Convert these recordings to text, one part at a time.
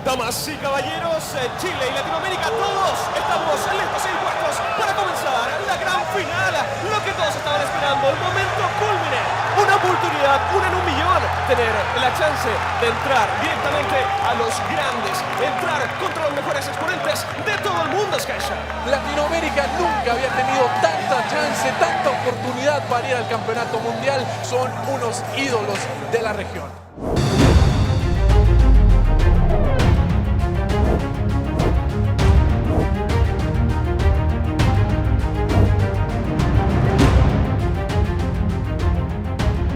Damas y caballeros, Chile y Latinoamérica, todos estamos listos y dispuestos para comenzar la gran final. Lo que todos estaban esperando, el momento cúlmine. Una oportunidad, una en un millón. Tener la chance de entrar directamente a los grandes. Entrar contra los mejores exponentes de todo el mundo, Skyshot. Latinoamérica nunca había tenido tanta chance, tanta oportunidad para ir al campeonato mundial. Son unos ídolos de la región.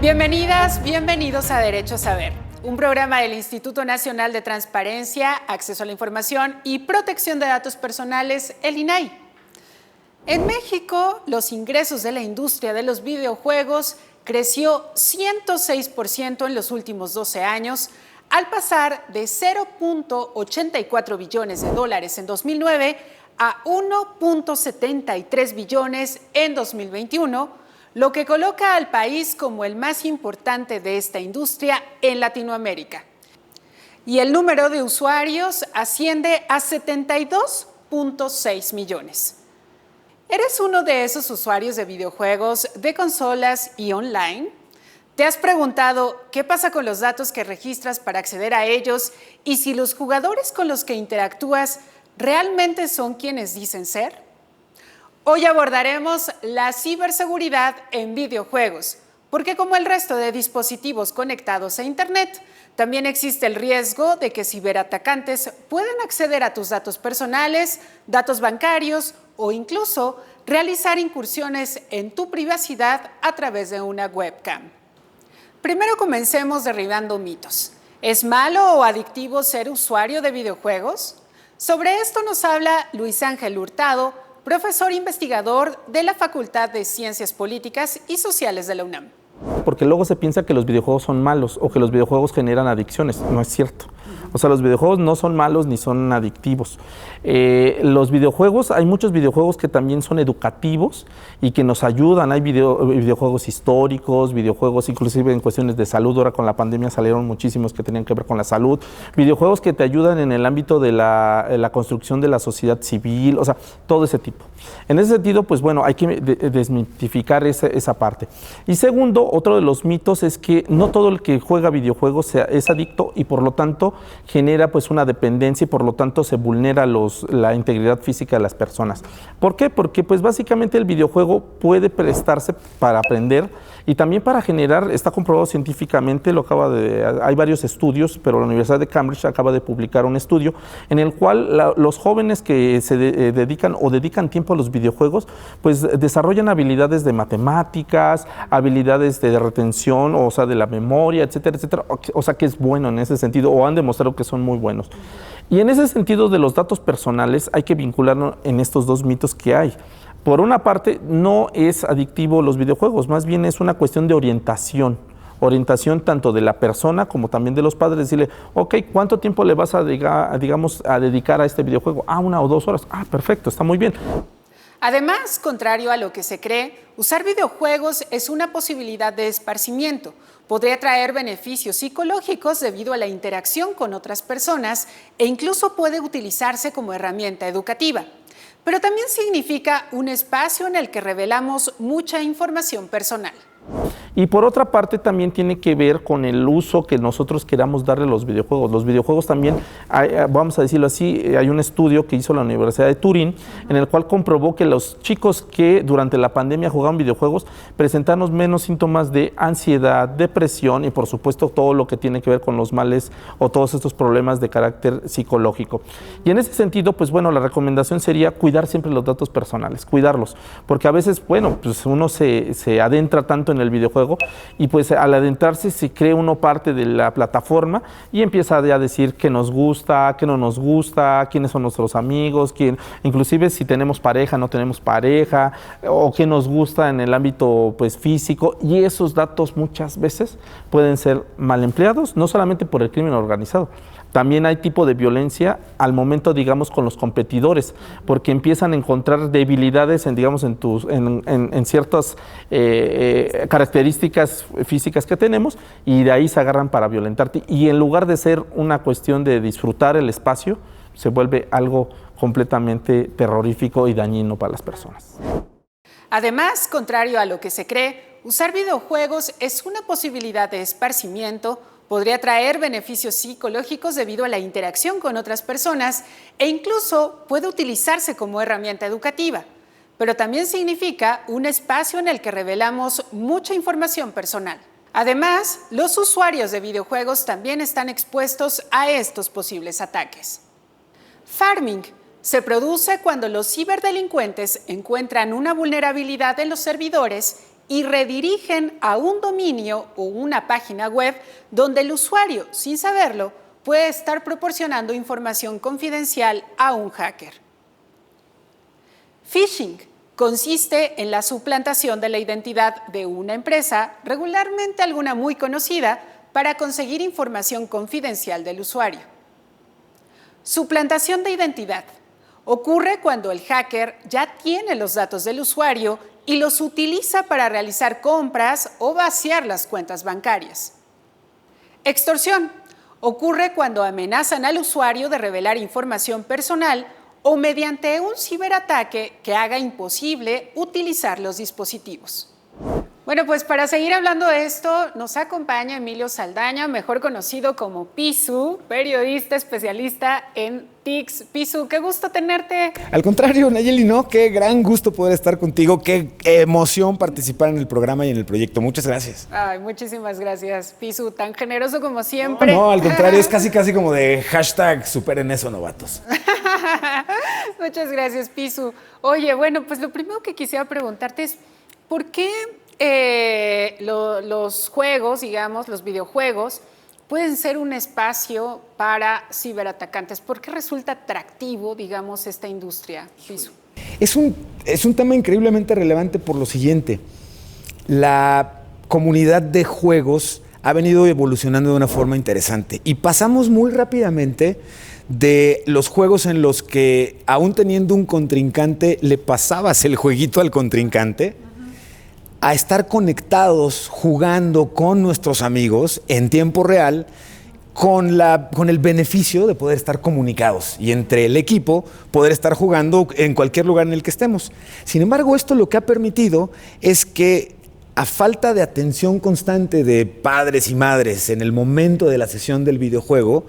Bienvenidas, bienvenidos a Derecho a Saber, un programa del Instituto Nacional de Transparencia, Acceso a la Información y Protección de Datos Personales, el INAI. En México, los ingresos de la industria de los videojuegos creció 106% en los últimos 12 años, al pasar de 0.84 billones de dólares en 2009 a 1.73 billones en 2021, lo que coloca al país como el más importante de esta industria en Latinoamérica. Y el número de usuarios asciende a 72.6 millones. ¿Eres uno de esos usuarios de videojuegos, de consolas y online? ¿Te has preguntado qué pasa con los datos que registras para acceder a ellos y si los jugadores con los que interactúas realmente son quienes dicen ser? Hoy abordaremos la ciberseguridad en videojuegos, porque como el resto de dispositivos conectados a Internet, también existe el riesgo de que ciberatacantes puedan acceder a tus datos personales, datos bancarios o incluso realizar incursiones en tu privacidad a través de una webcam. Primero comencemos derribando mitos. ¿Es malo o adictivo ser usuario de videojuegos? Sobre esto nos habla Luis Ángel Hurtado, profesor investigador de la Facultad de Ciencias Políticas y Sociales de la UNAM. Porque luego se piensa que los videojuegos son malos o que los videojuegos generan adicciones. No es cierto. O sea, los videojuegos no son malos ni son adictivos. Los videojuegos, hay muchos videojuegos que también son educativos y que nos ayudan. Hay videojuegos históricos, videojuegos inclusive en cuestiones de salud. Ahora con la pandemia salieron muchísimos que tenían que ver con la salud. Videojuegos que te ayudan en el ámbito de la construcción de la sociedad civil, o sea, todo ese tipo. En ese sentido, pues bueno, hay que desmitificar esa parte. Y segundo, otro de los mitos es que no todo el que juega videojuegos es adicto y por lo tanto genera pues una dependencia y por lo tanto se vulnera la integridad física de las personas. ¿Por qué? Porque pues básicamente el videojuego puede prestarse para aprender y también para generar, está comprobado científicamente, hay varios estudios, pero la Universidad de Cambridge acaba de publicar un estudio en el cual los jóvenes que se dedican tiempo a los videojuegos, pues desarrollan habilidades de matemáticas, habilidades de retención, o sea, de la memoria, etcétera, etcétera, o sea, que es bueno en ese sentido, o han demostrado que son muy buenos. Y en ese sentido de los datos personales hay que vincularnos en estos dos mitos que hay. Por una parte, no es adictivo los videojuegos, más bien es una cuestión de orientación tanto de la persona como también de los padres, decirle, ok, ¿cuánto tiempo le vas a dedicar a este videojuego? 1 o 2 horas. Perfecto, está muy bien. Además, contrario a lo que se cree, usar videojuegos es una posibilidad de esparcimiento. Podría traer beneficios psicológicos debido a la interacción con otras personas e incluso puede utilizarse como herramienta educativa. Pero también significa un espacio en el que revelamos mucha información personal. Y por otra parte también tiene que ver con el uso que nosotros queramos darle a los videojuegos. Los videojuegos también, vamos a decirlo así, hay un estudio que hizo la Universidad de Turín en el cual comprobó que los chicos que durante la pandemia jugaban videojuegos presentaron menos síntomas de ansiedad, depresión y por supuesto todo lo que tiene que ver con los males o todos estos problemas de carácter psicológico. Y en ese sentido, pues bueno, la recomendación sería cuidar siempre los datos personales, cuidarlos, porque a veces, bueno, pues uno se adentra tanto en el videojuego y pues al adentrarse se cree uno parte de la plataforma y empieza ya a decir qué nos gusta, qué no nos gusta, quiénes son nuestros amigos, inclusive si tenemos pareja, no tenemos pareja, o qué nos gusta en el ámbito pues físico, y esos datos muchas veces pueden ser mal empleados, no solamente por el crimen organizado, También hay tipo de violencia al momento, digamos, con los competidores, porque empiezan a encontrar debilidades en ciertas características físicas que tenemos, y de ahí se agarran para violentarte. Y en lugar de ser una cuestión de disfrutar el espacio, se vuelve algo completamente terrorífico y dañino para las personas. Además, contrario a lo que se cree, usar videojuegos es una posibilidad de esparcimiento. Podría traer beneficios psicológicos debido a la interacción con otras personas e incluso puede utilizarse como herramienta educativa. Pero también significa un espacio en el que revelamos mucha información personal. Además, los usuarios de videojuegos también están expuestos a estos posibles ataques. Farming se produce cuando los ciberdelincuentes encuentran una vulnerabilidad en los servidores y redirigen a un dominio o una página web donde el usuario, sin saberlo, puede estar proporcionando información confidencial a un hacker. Phishing consiste en la suplantación de la identidad de una empresa, regularmente alguna muy conocida, para conseguir información confidencial del usuario. Suplantación de identidad ocurre cuando el hacker ya tiene los datos del usuario y los utiliza para realizar compras o vaciar las cuentas bancarias. Extorsión ocurre cuando amenazan al usuario de revelar información personal o mediante un ciberataque que haga imposible utilizar los dispositivos. Bueno, pues para seguir hablando de esto, nos acompaña Emilio Saldaña, mejor conocido como Pisu, periodista especialista en TICs. Pisu, qué gusto tenerte. Al contrario, Nayeli, no, qué gran gusto poder estar contigo, qué emoción participar en el programa y en el proyecto. Muchas gracias. Ay, muchísimas gracias, Pisu, tan generoso como siempre. No, al contrario, es casi como de hashtag superen eso, novatos. Muchas gracias, Pisu. Oye, bueno, pues lo primero que quisiera preguntarte es, ¿por qué los juegos, digamos, los videojuegos, pueden ser un espacio para ciberatacantes? ¿Por qué resulta atractivo, digamos, esta industria, Pisu? Es un tema increíblemente relevante por lo siguiente. La comunidad de juegos ha venido evolucionando de una forma interesante y pasamos muy rápidamente de los juegos en los que, aún teniendo un contrincante, le pasabas el jueguito al contrincante, a estar conectados, jugando con nuestros amigos en tiempo real, con el beneficio de poder estar comunicados y entre el equipo poder estar jugando en cualquier lugar en el que estemos. Sin embargo, esto lo que ha permitido es que, a falta de atención constante de padres y madres en el momento de la sesión del videojuego,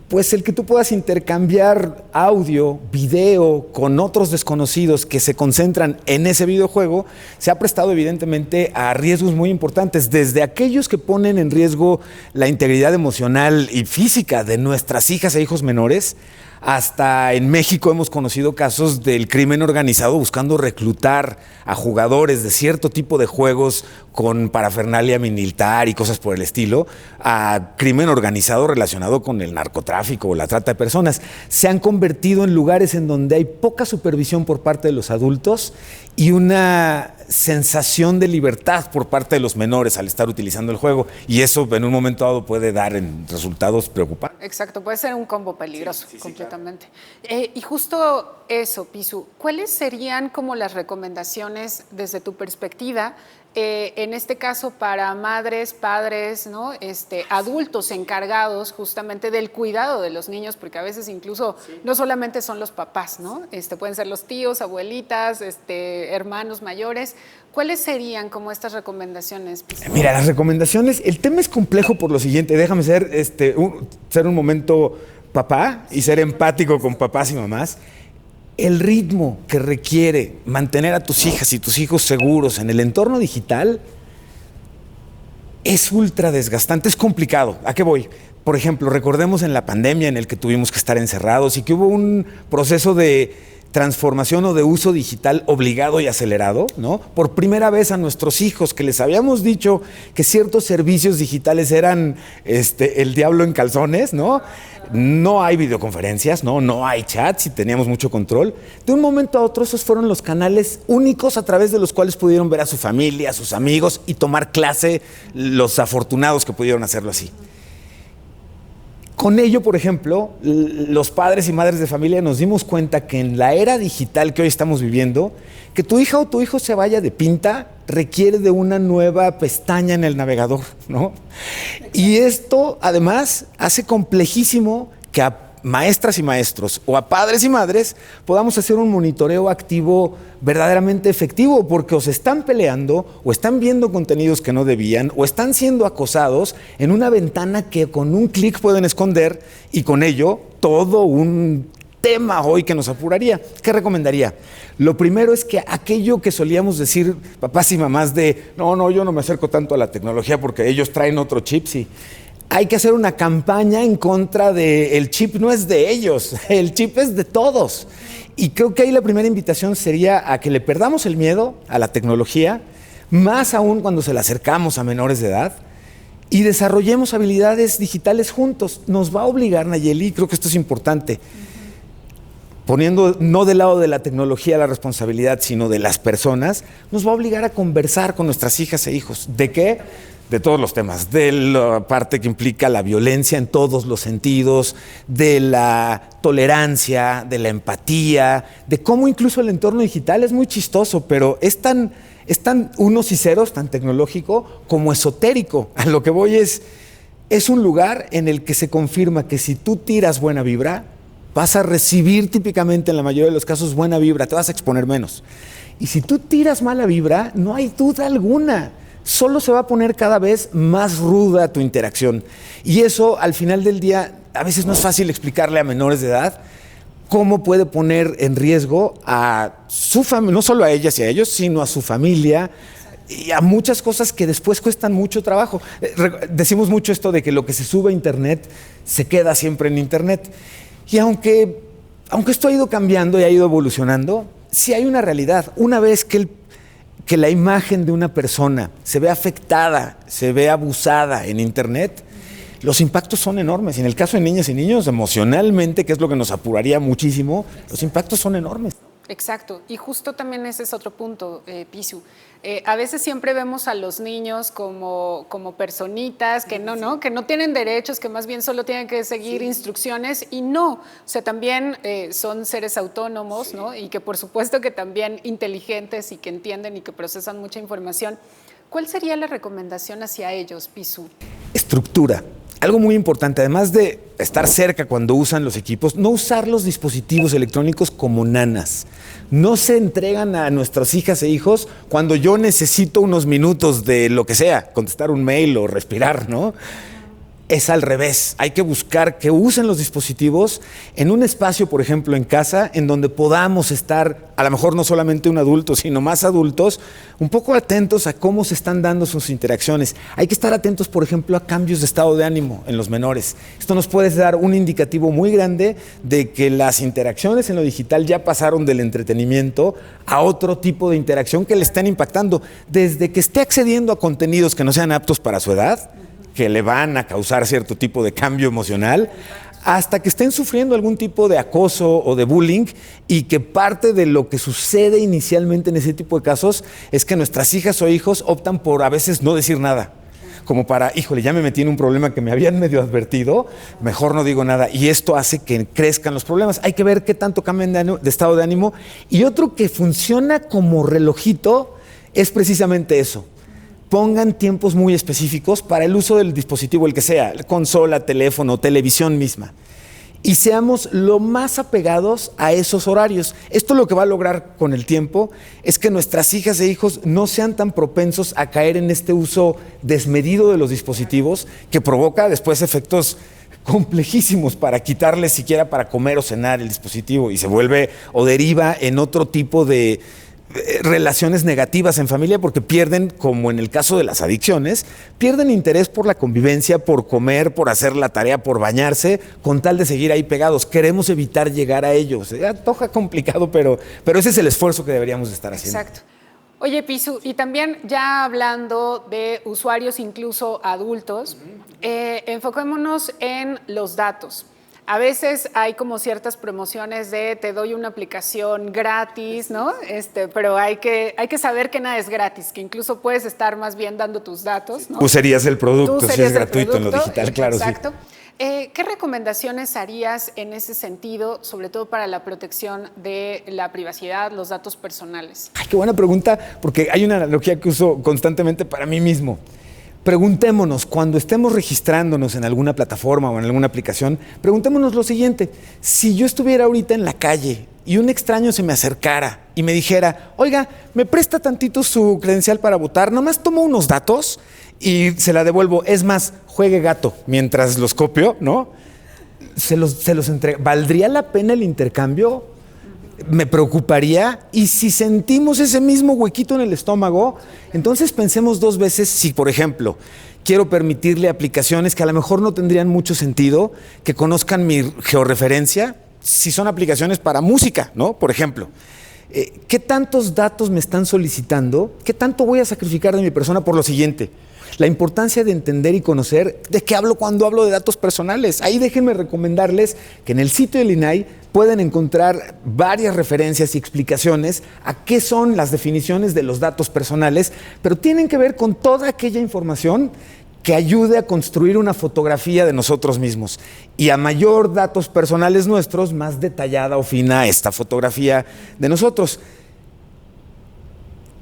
pues el que tú puedas intercambiar audio, video con otros desconocidos que se concentran en ese videojuego, se ha prestado evidentemente a riesgos muy importantes, desde aquellos que ponen en riesgo la integridad emocional y física de nuestras hijas e hijos menores, hasta en México hemos conocido casos del crimen organizado buscando reclutar a jugadores de cierto tipo de juegos con parafernalia militar y cosas por el estilo, a crimen organizado relacionado con el narcotráfico o la trata de personas. Se han convertido en lugares en donde hay poca supervisión por parte de los adultos y una sensación de libertad por parte de los menores al estar utilizando el juego, y eso en un momento dado puede dar en resultados preocupantes. Exacto, puede ser un combo peligroso, completamente. Claro. Y justo eso, Pisu, ¿cuáles serían como las recomendaciones desde tu perspectiva, en este caso para madres, padres, ¿no? Adultos encargados justamente del cuidado de los niños, porque a veces incluso no solamente son los papás, ¿no? Pueden ser los tíos, abuelitas, hermanos mayores. ¿Cuáles serían como estas recomendaciones? Mira, las recomendaciones, el tema es complejo por lo siguiente. Déjame ser un momento papá y ser empático con papás y mamás. El ritmo que requiere mantener a tus hijas y tus hijos seguros en el entorno digital es ultra desgastante, es complicado. ¿A qué voy? Por ejemplo, recordemos en la pandemia en el que tuvimos que estar encerrados y que hubo un proceso de transformación o de uso digital obligado y acelerado, ¿no? Por primera vez a nuestros hijos, que les habíamos dicho que ciertos servicios digitales eran el diablo en calzones, ¿no? No hay videoconferencias, no hay chats y teníamos mucho control. De un momento a otro, esos fueron los canales únicos a través de los cuales pudieron ver a su familia, a sus amigos y tomar clase los afortunados que pudieron hacerlo así. Con ello, por ejemplo, los padres y madres de familia nos dimos cuenta que en la era digital que hoy estamos viviendo, que tu hija o tu hijo se vaya de pinta requiere de una nueva pestaña en el navegador, ¿no? Y esto, además, hace complejísimo que a maestras y maestros o a padres y madres podamos hacer un monitoreo activo verdaderamente efectivo, porque o se están peleando o están viendo contenidos que no debían o están siendo acosados en una ventana que con un clic pueden esconder, y con ello todo un tema hoy que nos apuraría. ¿Qué recomendaría? Lo primero es que aquello que solíamos decir papás y mamás de no, yo no me acerco tanto a la tecnología porque ellos traen otro chip, sí. Hay que hacer una campaña en contra de el chip no es de ellos, el chip es de todos. Y creo que ahí la primera invitación sería a que le perdamos el miedo a la tecnología, más aún cuando se la acercamos a menores de edad, y desarrollemos habilidades digitales juntos. Nos va a obligar, Nayeli, creo que esto es importante, poniendo no del lado de la tecnología la responsabilidad, sino de las personas, nos va a obligar a conversar con nuestras hijas e hijos. ¿De qué? De todos los temas, de la parte que implica la violencia en todos los sentidos, de la tolerancia, de la empatía, de cómo incluso el entorno digital es muy chistoso, pero es tan unos y ceros, tan tecnológico como esotérico. A lo que voy es un lugar en el que se confirma que si tú tiras buena vibra, vas a recibir típicamente en la mayoría de los casos buena vibra, te vas a exponer menos. Y si tú tiras mala vibra, no hay duda alguna. Solo se va a poner cada vez más ruda tu interacción. Y eso, al final del día, a veces no es fácil explicarle a menores de edad cómo puede poner en riesgo a su familia, no solo a ellas y a ellos, sino a su familia y a muchas cosas que después cuestan mucho trabajo. Decimos mucho esto de que lo que se sube a Internet se queda siempre en Internet. Y aunque esto ha ido cambiando y ha ido evolucionando, sí hay una realidad. Una vez que la imagen de una persona se ve afectada, se ve abusada en Internet, los impactos son enormes. Y en el caso de niñas y niños, emocionalmente, que es lo que nos apuraría muchísimo, los impactos son enormes. Exacto, y justo también ese es otro punto, Pisu. A veces siempre vemos a los niños como personitas que que no tienen derechos, que más bien solo tienen que seguir instrucciones, y no, o sea, también son seres autónomos, ¿no? Y que por supuesto que también inteligentes y que entienden y que procesan mucha información. ¿Cuál sería la recomendación hacia ellos, Pisu? Estructura. Algo muy importante, además de estar cerca cuando usan los equipos, no usar los dispositivos electrónicos como nanas. No se entregan a nuestras hijas e hijos cuando yo necesito unos minutos de lo que sea, contestar un mail o respirar, ¿no? Es al revés. Hay que buscar que usen los dispositivos en un espacio, por ejemplo, en casa, en donde podamos estar, a lo mejor no solamente un adulto, sino más adultos, un poco atentos a cómo se están dando sus interacciones. Hay que estar atentos, por ejemplo, a cambios de estado de ánimo en los menores. Esto nos puede dar un indicativo muy grande de que las interacciones en lo digital ya pasaron del entretenimiento a otro tipo de interacción que le están impactando. Desde que esté accediendo a contenidos que no sean aptos para su edad, que le van a causar cierto tipo de cambio emocional, hasta que estén sufriendo algún tipo de acoso o de bullying, y que parte de lo que sucede inicialmente en ese tipo de casos es que nuestras hijas o hijos optan por a veces no decir nada, como para, híjole, ya me metí en un problema que me habían medio advertido, mejor no digo nada, y esto hace que crezcan los problemas. Hay que ver qué tanto cambian de estado de ánimo, y otro que funciona como relojito es precisamente eso. Pongan tiempos muy específicos para el uso del dispositivo, el que sea, consola, teléfono, televisión misma. Y seamos lo más apegados a esos horarios. Esto lo que va a lograr con el tiempo es que nuestras hijas e hijos no sean tan propensos a caer en este uso desmedido de los dispositivos, que provoca después efectos complejísimos para quitarles siquiera para comer o cenar el dispositivo, y se vuelve o deriva en otro tipo de relaciones negativas en familia, porque pierden, como en el caso de las adicciones, pierden interés por la convivencia, por comer, por hacer la tarea, por bañarse, con tal de seguir ahí pegados. Queremos evitar llegar a ellos. Toca complicado, pero ese es el esfuerzo que deberíamos estar haciendo. Exacto. Oye, Pisu, y también ya hablando de usuarios incluso adultos, enfoquémonos en los datos. A veces hay como ciertas promociones de te doy una aplicación gratis, ¿no? Pero hay que saber que nada es gratis, que incluso puedes estar más bien dando tus datos, ¿no? Tú serías el producto si es gratuito en lo digital, claro. Exacto. Sí. ¿Qué recomendaciones harías en ese sentido, sobre todo para la protección de la privacidad, los datos personales? Ay, qué buena pregunta, porque hay una analogía que uso constantemente para mí mismo. Preguntémonos, cuando estemos registrándonos en alguna plataforma o en alguna aplicación, preguntémonos lo siguiente: si yo estuviera ahorita en la calle y un extraño se me acercara y me dijera, oiga, ¿me presta tantito su credencial para votar? Nomás tomo unos datos y se la devuelvo. Es más, juegue gato mientras los copio, ¿no? Se los entrego. ¿Valdría la pena el intercambio? Me preocuparía. Y si sentimos ese mismo huequito en el estómago, entonces pensemos dos veces si, por ejemplo, quiero permitirle aplicaciones que a lo mejor no tendrían mucho sentido, que conozcan mi georreferencia, si son aplicaciones para música, ¿no? Por ejemplo, ¿qué tantos datos me están solicitando? ¿Qué tanto voy a sacrificar de mi persona por lo siguiente? La importancia de entender y conocer de qué hablo cuando hablo de datos personales. Ahí déjenme recomendarles que en el sitio del INAI pueden encontrar varias referencias y explicaciones a qué son las definiciones de los datos personales, pero tienen que ver con toda aquella información que ayude a construir una fotografía de nosotros mismos. Y a mayor datos personales nuestros, más detallada o fina esta fotografía de nosotros.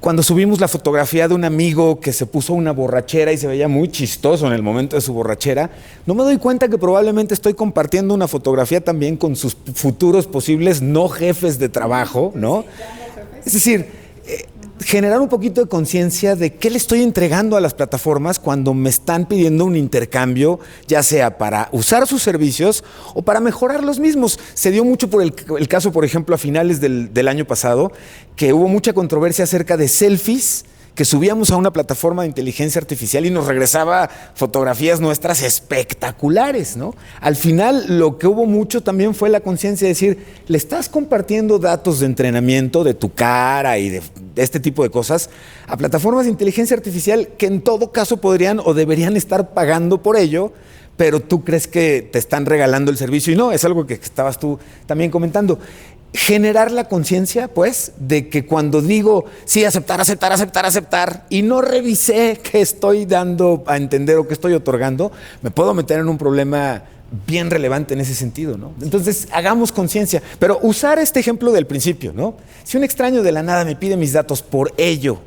Cuando subimos la fotografía de un amigo que se puso una borrachera y se veía muy chistoso en el momento de su borrachera, no me doy cuenta que probablemente estoy compartiendo una fotografía también con sus futuros posibles no jefes de trabajo, ¿no? Es decir, generar un poquito de conciencia de qué le estoy entregando a las plataformas cuando me están pidiendo un intercambio, ya sea para usar sus servicios o para mejorar los mismos. Se dio mucho por el caso, por ejemplo, a finales del año pasado, que hubo mucha controversia acerca de selfies que subíamos a una plataforma de inteligencia artificial y nos regresaba fotografías nuestras espectaculares, ¿no? Al final, lo que hubo mucho también fue la conciencia de decir, le estás compartiendo datos de entrenamiento de tu cara y de este tipo de cosas a plataformas de inteligencia artificial que en todo caso podrían o deberían estar pagando por ello, pero tú crees que te están regalando el servicio y no, es algo que estabas tú también comentando. Generar la conciencia, pues, de que cuando digo, sí, aceptar, y no revisé qué estoy dando a entender o qué estoy otorgando, me puedo meter en un problema bien relevante en ese sentido, ¿no? Entonces, hagamos conciencia. Pero usar este ejemplo del principio, ¿no? Si un extraño de la nada me pide mis datos por ello,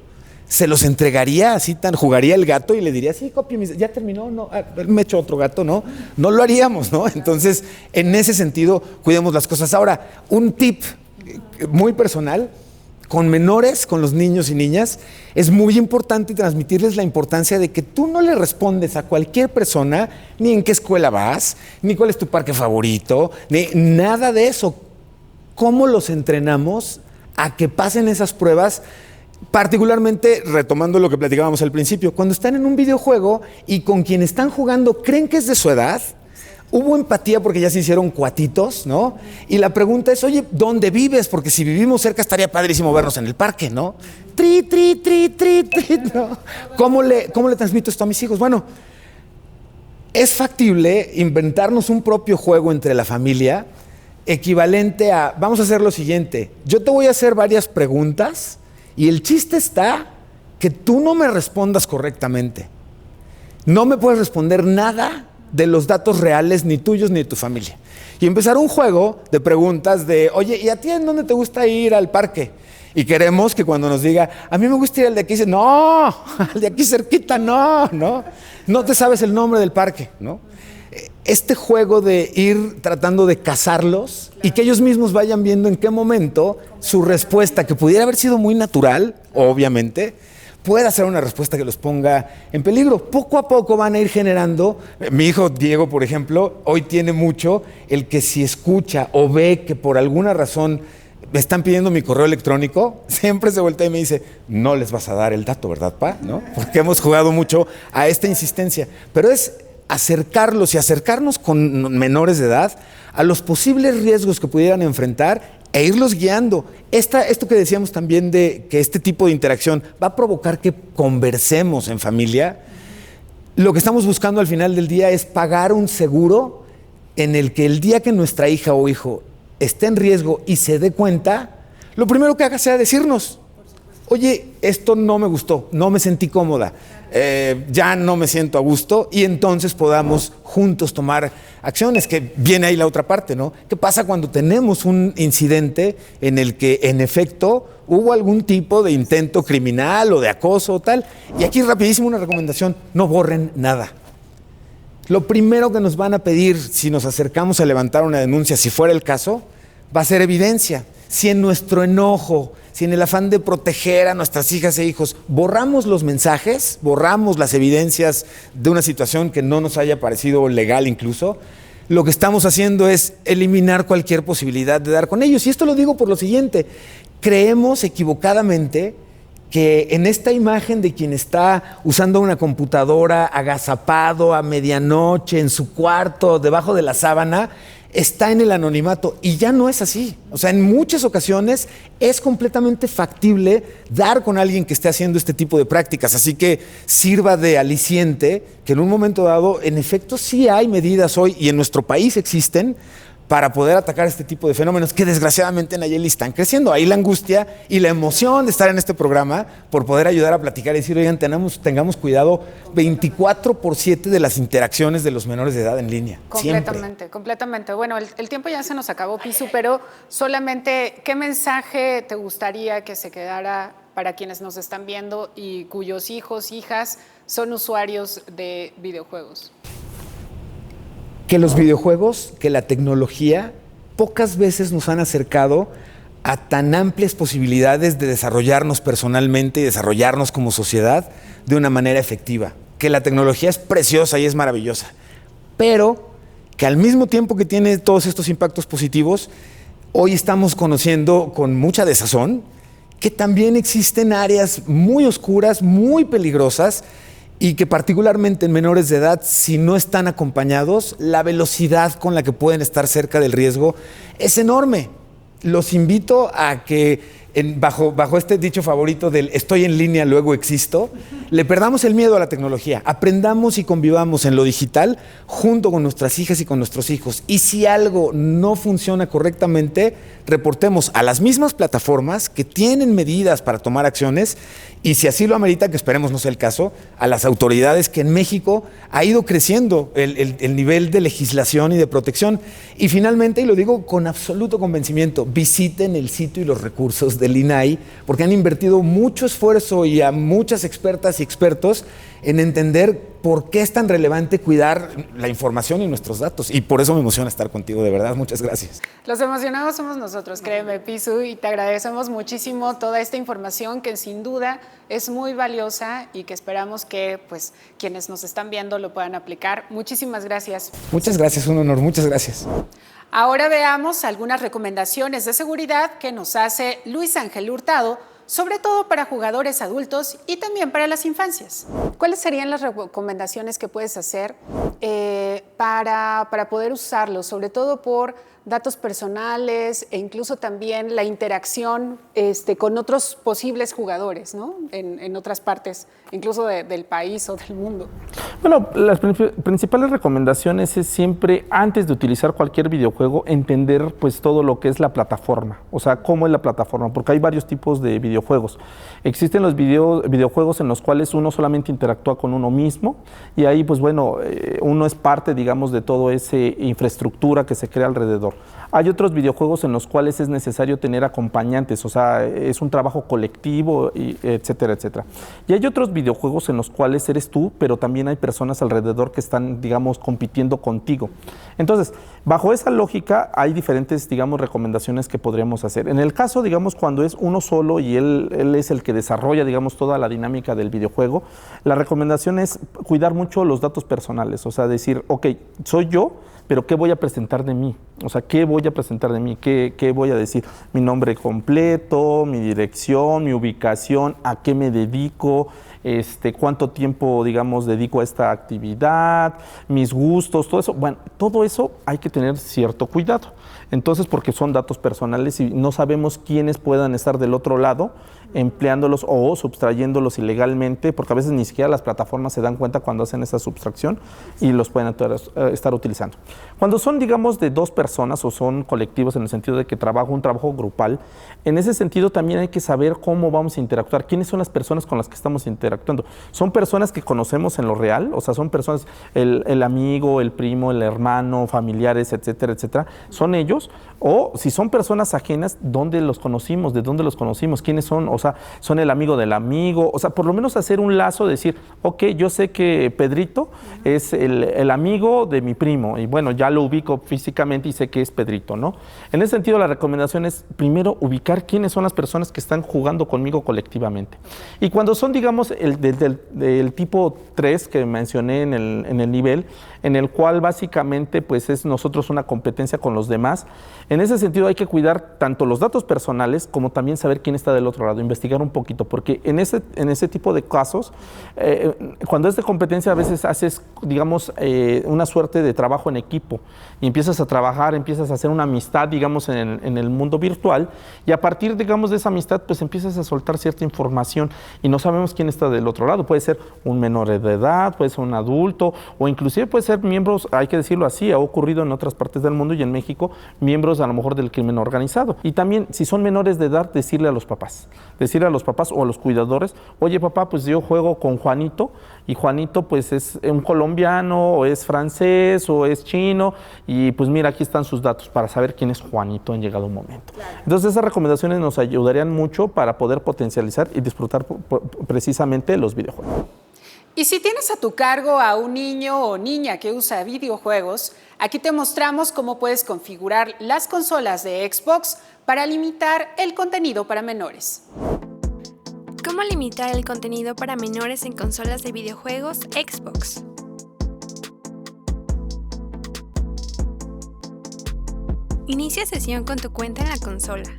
¿se los entregaría así jugaría el gato y le diría, sí, copie mis, ya terminó, no, me echo otro gato, no lo haríamos, ¿no? Entonces, en ese sentido, cuidemos las cosas. Ahora, un tip muy personal, con menores, con los niños y niñas, es muy importante transmitirles la importancia de que tú no le respondes a cualquier persona, ni en qué escuela vas, ni cuál es tu parque favorito, ni nada de eso. ¿Cómo los entrenamos a que pasen esas pruebas? Particularmente, retomando lo que platicábamos al principio, cuando están en un videojuego y con quien están jugando creen que es de su edad, hubo empatía porque ya se hicieron cuatitos, ¿no? Y la pregunta es, oye, ¿dónde vives? Porque si vivimos cerca estaría padrísimo vernos en el parque, ¿no? Tri, ¿no? ¿Cómo le transmito esto a mis hijos? Bueno, es factible inventarnos un propio juego entre la familia equivalente a, vamos a hacer lo siguiente, yo te voy a hacer varias preguntas y el chiste está que tú no me respondas correctamente. No me puedes responder nada de los datos reales, ni tuyos ni de tu familia. Y empezar un juego de preguntas de, oye, ¿y a ti en dónde te gusta ir al parque? Y queremos que cuando nos diga, a mí me gusta ir al de aquí, dice, no, al de aquí cerquita, no te sabes el nombre del parque, ¿no? Este juego de ir tratando de cazarlos y que ellos mismos vayan viendo en qué momento su respuesta, que pudiera haber sido muy natural, obviamente, pueda ser una respuesta que los ponga en peligro. Poco a poco van a ir generando. Mi hijo Diego, por ejemplo, hoy tiene mucho el que si escucha o ve que por alguna razón me están pidiendo mi correo electrónico, siempre se voltea y me dice, no les vas a dar el dato, ¿verdad, pa? ¿No? Porque hemos jugado mucho a esta insistencia. Pero es acercarnos con menores de edad a los posibles riesgos que pudieran enfrentar e irlos guiando. Esto que decíamos también de que este tipo de interacción va a provocar que conversemos en familia. Lo que estamos buscando al final del día es pagar un seguro en el que el día que nuestra hija o hijo esté en riesgo y se dé cuenta, lo primero que haga sea decirnos. oye, esto no me gustó, no me sentí cómoda, ya no me siento a gusto, y entonces podamos juntos tomar acciones, que viene ahí la otra parte, ¿no? ¿Qué pasa cuando tenemos un incidente en el que en efecto hubo algún tipo de intento criminal o de acoso o tal? Y aquí rapidísimo una recomendación: no borren nada. Lo primero que nos van a pedir si nos acercamos a levantar una denuncia, si fuera el caso, va a ser evidencia. Si en nuestro enojo, si en el afán de proteger a nuestras hijas e hijos borramos los mensajes, borramos las evidencias de una situación que no nos haya parecido legal incluso, lo que estamos haciendo es eliminar cualquier posibilidad de dar con ellos. Y esto lo digo por lo siguiente: creemos equivocadamente que en esta imagen de quien está usando una computadora agazapado a medianoche en su cuarto, debajo de la sábana, está en el anonimato, y ya no es así. O sea, en muchas ocasiones es completamente factible dar con alguien que esté haciendo este tipo de prácticas, así que sirva de aliciente que en un momento dado, en efecto, sí hay medidas hoy, y en nuestro país existen, para poder atacar este tipo de fenómenos que desgraciadamente, Nayeli, están creciendo. Ahí la angustia y la emoción de estar en este programa por poder ayudar a platicar y decir, oigan, tengamos cuidado 24/7 de las interacciones de los menores de edad en línea. Completamente. Bueno, el tiempo ya se nos acabó, Pisu, pero solamente, ¿qué mensaje te gustaría que se quedara para quienes nos están viendo y cuyos hijos, hijas son usuarios de videojuegos? Que los videojuegos, que la tecnología, pocas veces nos han acercado a tan amplias posibilidades de desarrollarnos personalmente y desarrollarnos como sociedad de una manera efectiva. Que la tecnología es preciosa y es maravillosa, pero que al mismo tiempo que tiene todos estos impactos positivos, hoy estamos conociendo con mucha desazón que también existen áreas muy oscuras, muy peligrosas, y que particularmente en menores de edad, si no están acompañados, la velocidad con la que pueden estar cerca del riesgo es enorme. Los invito a que bajo este dicho favorito del estoy en línea, luego existo, le perdamos el miedo a la tecnología, aprendamos y convivamos en lo digital junto con nuestras hijas y con nuestros hijos. Y si algo no funciona correctamente, reportemos a las mismas plataformas que tienen medidas para tomar acciones, y si así lo amerita, que esperemos no sea el caso, a las autoridades, que en México ha ido creciendo el nivel de legislación y de protección. Y finalmente, y lo digo con absoluto convencimiento, visiten el sitio y los recursos del INAI, porque han invertido mucho esfuerzo y a muchas expertas y expertos en entender por qué es tan relevante cuidar la información y nuestros datos. Y por eso me emociona estar contigo, de verdad. Muchas gracias. Los emocionados somos nosotros, créeme, Pisu, y te agradecemos muchísimo toda esta información que sin duda es muy valiosa y que esperamos que pues, quienes nos están viendo lo puedan aplicar. Muchísimas gracias. Muchas gracias, un honor. Muchas gracias. Ahora veamos algunas recomendaciones de seguridad que nos hace Luis Ángel Hurtado, sobre todo para jugadores adultos y también para las infancias. ¿Cuáles serían las recomendaciones que puedes hacer para poder usarlos, sobre todo por datos personales e incluso también la interacción con otros posibles jugadores, ¿no? En otras partes, incluso del país o del mundo? Bueno, las principales recomendaciones es siempre, antes de utilizar cualquier videojuego, entender pues todo lo que es la plataforma, o sea, cómo es la plataforma, porque hay varios tipos de videojuegos. Existen los videojuegos en los cuales uno solamente interactúa con uno mismo, y ahí pues bueno, uno es parte, digamos, de toda esa infraestructura que se crea alrededor. Hay otros videojuegos en los cuales es necesario tener acompañantes, o sea, es un trabajo colectivo, y etcétera, etcétera. Y hay otros videojuegos en los cuales eres tú, pero también hay personas alrededor que están, digamos, compitiendo contigo. Entonces, bajo esa lógica, hay diferentes, digamos, recomendaciones que podríamos hacer. En el caso, digamos, cuando es uno solo y él es el que desarrolla, digamos, toda la dinámica del videojuego, la recomendación es cuidar mucho los datos personales, o sea, decir, ok, soy yo, pero ¿qué voy a presentar de mí? O sea, ¿qué voy a presentar de mí? ¿Qué voy a decir? Mi nombre completo, mi dirección, mi ubicación, a qué me dedico, cuánto tiempo, digamos, dedico a esta actividad, mis gustos, todo eso. Bueno, todo eso hay que tener cierto cuidado. Entonces, porque son datos personales y no sabemos quiénes puedan estar del otro lado empleándolos o sustrayéndolos ilegalmente, porque a veces ni siquiera las plataformas se dan cuenta cuando hacen esa sustracción y los pueden estar utilizando. Cuando son, digamos, de dos personas, personas o son colectivos en el sentido de que un trabajo grupal, en ese sentido también hay que saber cómo vamos a interactuar, quiénes son las personas con las que estamos interactuando. ¿Son personas que conocemos en lo real? O sea, son personas, el amigo, el primo, el hermano, familiares, etcétera, etcétera. ¿Son ellos? O si son personas ajenas, ¿dónde los conocimos? ¿De dónde los conocimos? ¿Quiénes son? O sea, ¿son el amigo del amigo? O sea, por lo menos hacer un lazo, decir, ok, yo sé que Pedrito es el amigo de mi primo y bueno, ya lo ubico físicamente y sé que es Pedrito, ¿no? En ese sentido, la recomendación es primero ubicar quiénes son las personas que están jugando conmigo colectivamente. Y cuando son, digamos, del tipo 3 que mencioné en el nivel, en el cual básicamente pues es nosotros una competencia con los demás, en ese sentido hay que cuidar tanto los datos personales como también saber quién está del otro lado, investigar un poquito, porque en ese tipo de casos, cuando es de competencia a veces haces, digamos, una suerte de trabajo en equipo y empiezas a trabajar, empiezas a hacer una amistad, digamos, en el mundo virtual y a partir, digamos, de esa amistad pues empiezas a soltar cierta información y no sabemos quién está del otro lado. Puede ser un menor de edad, puede ser un adulto o inclusive puede ser miembros, hay que decirlo así, ha ocurrido en otras partes del mundo y en México, miembros a lo mejor del crimen organizado. Y también, si son menores de edad, decirle a los papás o a los cuidadores, oye papá, pues yo juego con Juanito y Juanito pues es un colombiano o es francés o es chino y pues mira, aquí están sus datos para saber quién es Juanito en llegado un momento. Claro. Entonces esas recomendaciones nos ayudarían mucho para poder potencializar y disfrutar precisamente los videojuegos. Y si tienes a tu cargo a un niño o niña que usa videojuegos, aquí te mostramos cómo puedes configurar las consolas de Xbox para limitar el contenido para menores. ¿Cómo limitar el contenido para menores en consolas de videojuegos Xbox? Inicia sesión con tu cuenta en la consola.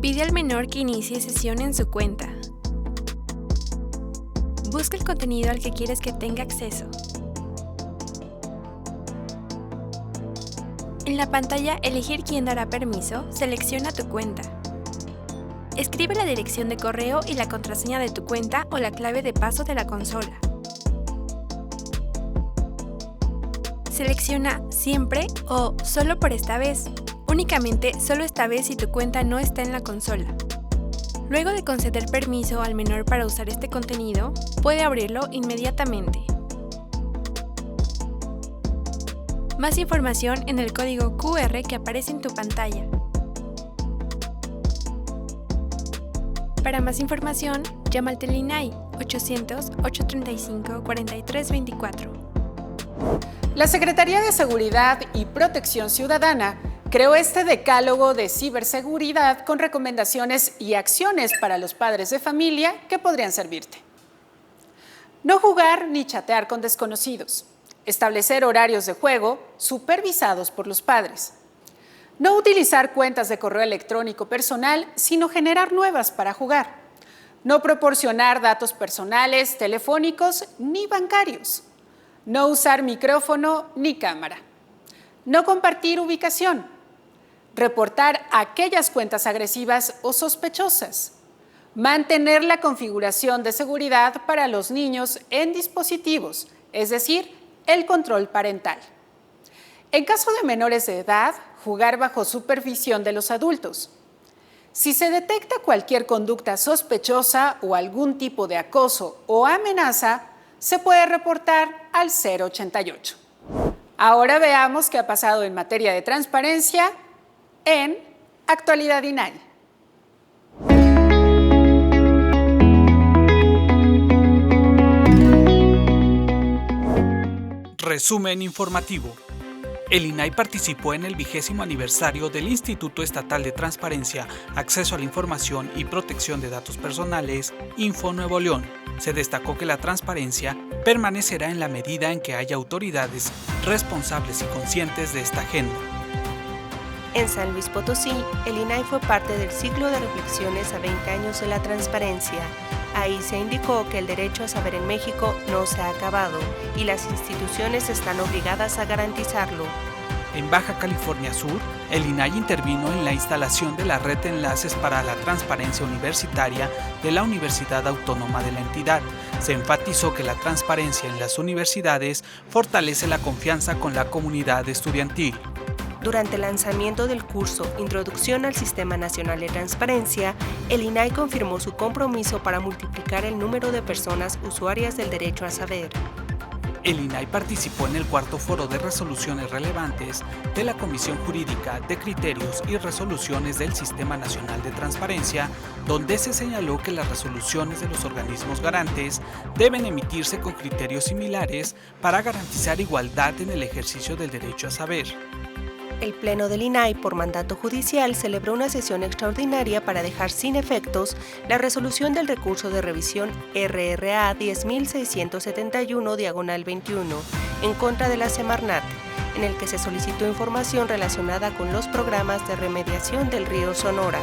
Pide al menor que inicie sesión en su cuenta. Busca el contenido al que quieres que tenga acceso. En la pantalla Elegir quién dará permiso, selecciona tu cuenta. Escribe la dirección de correo y la contraseña de tu cuenta o la clave de paso de la consola. Selecciona Siempre o Solo por esta vez. Únicamente solo esta vez si tu cuenta no está en la consola. Luego de conceder permiso al menor para usar este contenido, puede abrirlo inmediatamente. Más información en el código QR que aparece en tu pantalla. Para más información, llama al Telinai 800-835-4324. La Secretaría de Seguridad y Protección Ciudadana creó este decálogo de ciberseguridad con recomendaciones y acciones para los padres de familia que podrían servirte. No jugar ni chatear con desconocidos. Establecer horarios de juego supervisados por los padres. No utilizar cuentas de correo electrónico personal, sino generar nuevas para jugar. No proporcionar datos personales, telefónicos ni bancarios. No usar micrófono ni cámara. No compartir ubicación. Reportar aquellas cuentas agresivas o sospechosas. Mantener la configuración de seguridad para los niños en dispositivos, es decir, el control parental. En caso de menores de edad, jugar bajo supervisión de los adultos. Si se detecta cualquier conducta sospechosa o algún tipo de acoso o amenaza, se puede reportar al 088. Ahora veamos qué ha pasado en materia de transparencia en Actualidad INAI. Resumen informativo. El INAI participó en el 20º aniversario del Instituto Estatal de Transparencia, Acceso a la Información y Protección de Datos Personales, Info Nuevo León. Se destacó que la transparencia permanecerá en la medida en que haya autoridades responsables y conscientes de esta agenda. En San Luis Potosí, el INAI fue parte del ciclo de reflexiones a 20 años de la transparencia. Ahí se indicó que el derecho a saber en México no se ha acabado y las instituciones están obligadas a garantizarlo. En Baja California Sur, el INAI intervino en la instalación de la red de enlaces para la transparencia universitaria de la Universidad Autónoma de la entidad, se enfatizó que la transparencia en las universidades fortalece la confianza con la comunidad estudiantil. Durante el lanzamiento del curso Introducción al Sistema Nacional de Transparencia, el INAI confirmó su compromiso para multiplicar el número de personas usuarias del derecho a saber. El INAI participó en el cuarto foro de resoluciones relevantes de la Comisión Jurídica de Criterios y Resoluciones del Sistema Nacional de Transparencia, donde se señaló que las resoluciones de los organismos garantes deben emitirse con criterios similares para garantizar igualdad en el ejercicio del derecho a saber. El Pleno del INAI, por mandato judicial, celebró una sesión extraordinaria para dejar sin efectos la resolución del recurso de revisión RRA 10.671/21 en contra de la Semarnat, en el que se solicitó información relacionada con los programas de remediación del río Sonora.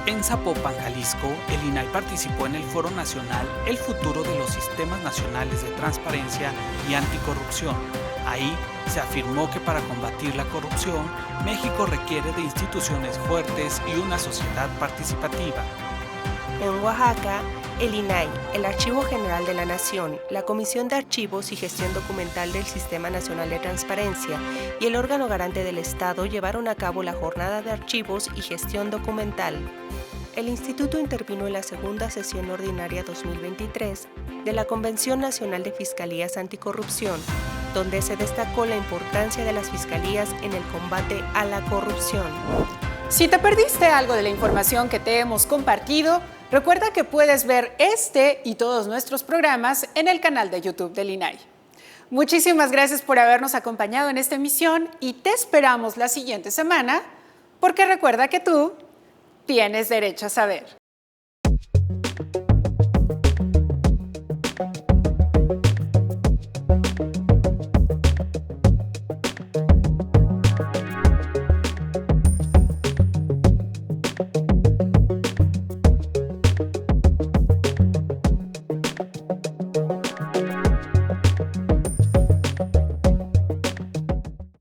En Zapopan, Jalisco, el INAI participó en el Foro Nacional El futuro de los sistemas nacionales de transparencia y anticorrupción. Ahí se afirmó que para combatir la corrupción, México requiere de instituciones fuertes y una sociedad participativa. En Oaxaca, el INAI, el Archivo General de la Nación, la Comisión de Archivos y Gestión Documental del Sistema Nacional de Transparencia y el órgano garante del Estado llevaron a cabo la Jornada de Archivos y Gestión Documental. El Instituto intervino en la segunda sesión ordinaria 2023 de la Convención Nacional de Fiscalías Anticorrupción, donde se destacó la importancia de las fiscalías en el combate a la corrupción. Si te perdiste algo de la información que te hemos compartido, recuerda que puedes ver este y todos nuestros programas en el canal de YouTube del INAI. Muchísimas gracias por habernos acompañado en esta emisión y te esperamos la siguiente semana, porque recuerda que tú tienes derecho a saber.